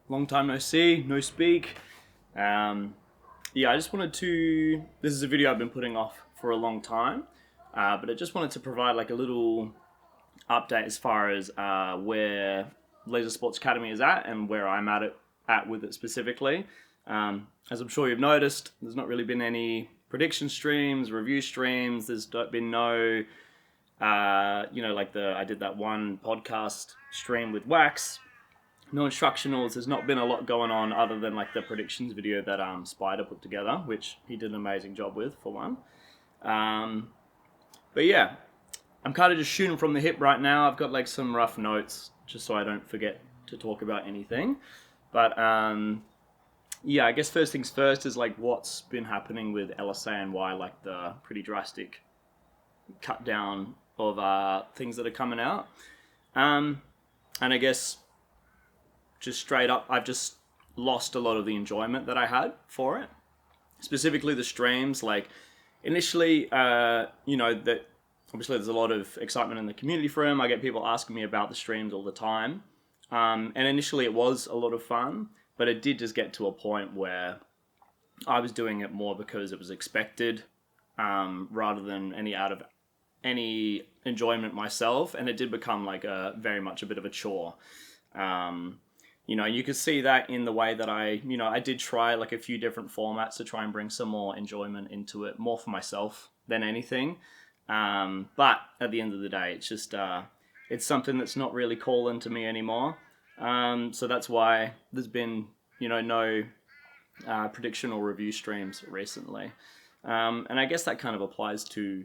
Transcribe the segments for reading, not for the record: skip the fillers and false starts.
long time no see, no speak. I just wanted to. This is a video I've been putting off for a long time, but I just wanted to provide like a little update as far as where Laser Sports Academy is at and where I'm at with it specifically. As I'm sure you've noticed, there's not really been any prediction streams, review streams. There's been no, I did that one podcast stream with Wax. No instructionals. There's not been a lot going on other than like the predictions video that Spider put together, which he did an amazing job with for one. But yeah, I'm kind of just shooting from the hip right now. I've got like some rough notes just so I don't forget to talk about anything. But I guess first things first is like what's been happening with LSA and why like the pretty drastic cut down of things that are coming out. And I guess just straight up, I've just lost a lot of the enjoyment that I had for it. Specifically the streams, like initially, that obviously there's a lot of excitement in the community for him. I get people asking me about the streams all the time. And initially it was a lot of fun, but it did just get to a point where I was doing it more because it was expected, rather than any enjoyment myself. And it did become like very much a bit of a chore. You could see that in the way that I did try like a few different formats to try and bring some more enjoyment into it, more for myself than anything. But at the end of the day, it's just, it's something that's not really calling to me anymore. So that's why there's been, no prediction or review streams recently. And I guess that kind of applies to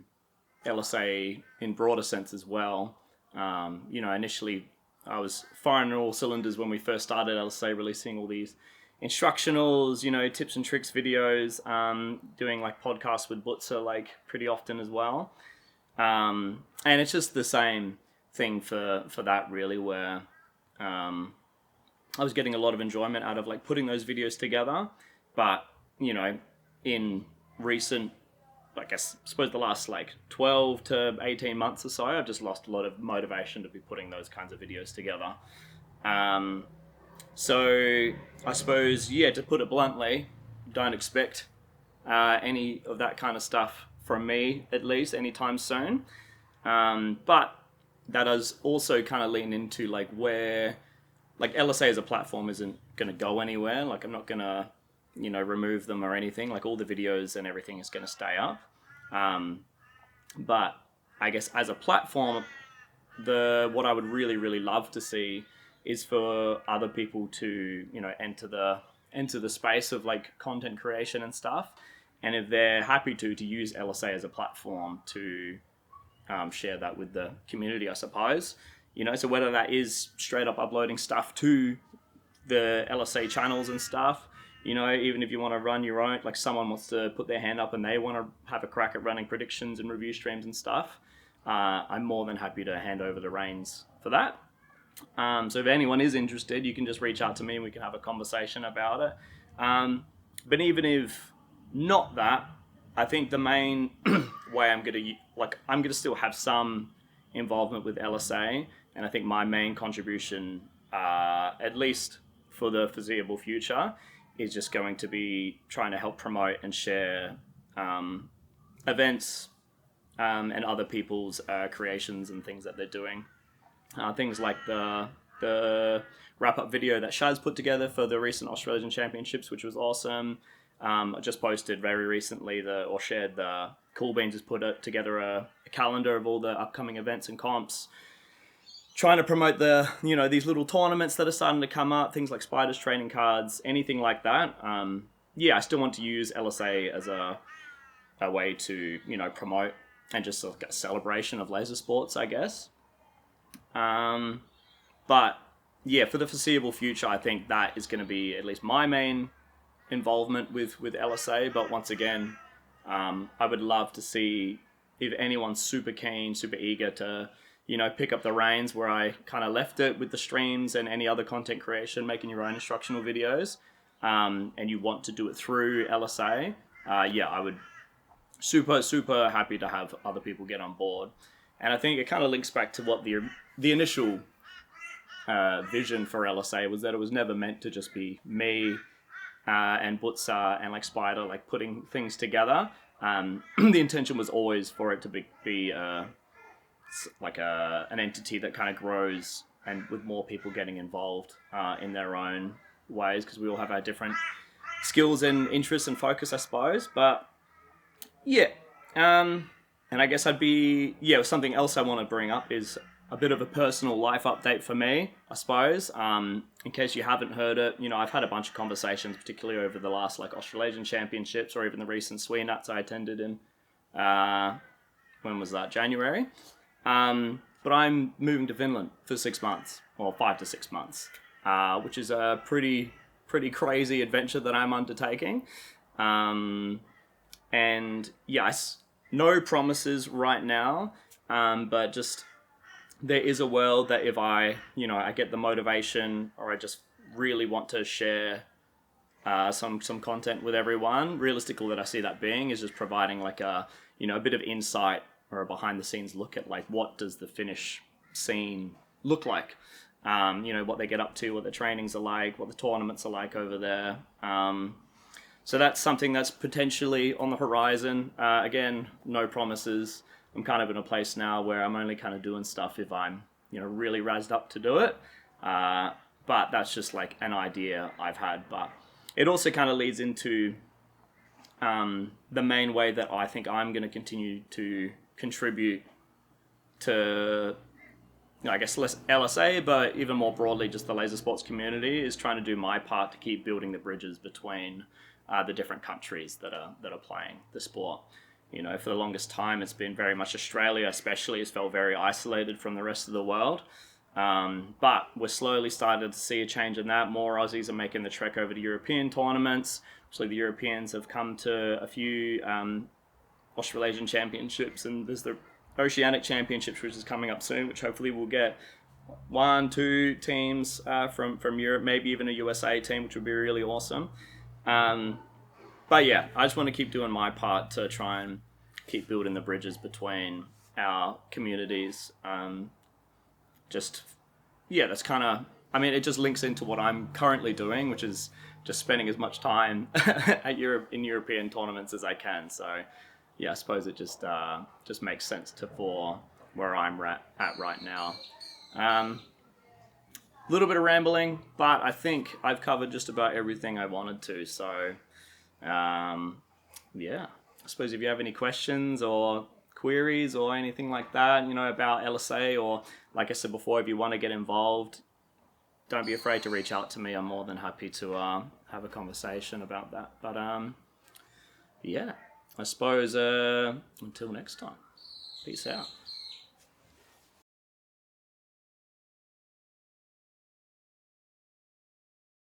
LSA in broader sense as well. Initially I was firing on all cylinders when we first started LSA, releasing all these instructionals, tips and tricks videos, doing like podcasts with Butzer like pretty often as well. And it's just the same thing for that really, where I was getting a lot of enjoyment out of like putting those videos together. But, in recent, I suppose the last like 12 to 18 months or so, I've just lost a lot of motivation to be putting those kinds of videos together. So I suppose, to put it bluntly, don't expect any of that kind of stuff from me, at least anytime soon. But that does also kind of lean into like where, like LSA as a platform isn't going to go anywhere. Like I'm not going to, remove them or anything. Like all the videos and everything is going to stay up. But I guess as a platform, what I would really, really love to see is for other people to, enter the space of like content creation and stuff. And if they're happy to use LSA as a platform to share that with the community, I suppose. So whether that is straight up uploading stuff to the LSA channels and stuff, even if you want to run your own, like someone wants to put their hand up and they want to have a crack at running predictions and review streams and stuff, I'm more than happy to hand over the reins for that. So if anyone is interested, you can just reach out to me and we can have a conversation about it. But even if not that, I think the main way I'm going to still have some involvement with LSA. And I think my main contribution, at least for the foreseeable future, is just going to be trying to help promote and share events and other people's creations and things that they're doing. Things like the wrap-up video that Shaz put together for the recent Australian Championships, which was awesome. I just posted very recently shared the Cool Beans has put together a calendar of all the upcoming events and comps, trying to promote these little tournaments that are starting to come up, things like Spider's training cards, anything like that. I still want to use LSA as a way to, promote and just like a celebration of laser sports, I guess. But for the foreseeable future, I think that is going to be at least my main involvement with LSA. But once again, I would love to see if anyone's super keen, super eager to, pick up the reins where I kind of left it with the streams and any other content creation, making your own instructional videos, and you want to do it through LSA, I would super, super happy to have other people get on board. And I think it kind of links back to what the initial vision for LSA was that it was never meant to just be me and Butsa and like Spider like putting things together. The intention was always for it to be like an entity that kind of grows and with more people getting involved in their own ways, because we all have our different skills and interests and focus, I suppose. But yeah, and I guess something else I want to bring up is a bit of a personal life update for me, I suppose. In case you haven't heard it, I've had a bunch of conversations, particularly over the last like Australasian Championships or even the recent Sweenats I attended in, when was that? January. But I'm moving to Finland for 6 months, or 5 to 6 months, which is a pretty crazy adventure that I'm undertaking. And yes, no promises right now, but just there is a world that if I get the motivation, or I just really want to share some content with everyone, realistically that I see that being is just providing like a bit of insight or a behind the scenes look at like what does the Finnish scene look like, what they get up to, what the trainings are like, what the tournaments are like over there. So that's something that's potentially on the horizon. Again, no promises. I'm kind of in a place now where I'm only kind of doing stuff if I'm really razzed up to do it. But that's just like an idea I've had. But it also kind of leads into the main way that I think I'm going to continue to contribute to, I guess, less LSA, but even more broadly, just the laser sports community, is trying to do my part to keep building the bridges between the different countries that are playing the sport. For the longest time, it's been very much Australia, especially, has felt very isolated from the rest of the world. But we're slowly starting to see a change in that. More Aussies are making the trek over to European tournaments. Actually, the Europeans have come to a few Australasian Championships, and there's the Oceanic Championships, which is coming up soon, which hopefully we'll get 1-2 teams from Europe, maybe even a USA team, which would be really awesome. But yeah, I just want to keep doing my part to try and keep building the bridges between our communities. That's kind of, it just links into what I'm currently doing, which is just spending as much time in European tournaments as I can. So yeah, I suppose it just makes sense for where I'm at right now. A little bit of rambling, but I think I've covered just about everything I wanted to. So yeah, I suppose if you have any questions or queries or anything like that, about LSA, or like I said before, if you want to get involved, don't be afraid to reach out to me. I'm more than happy to have a conversation about that. But yeah, I suppose until next time, peace out.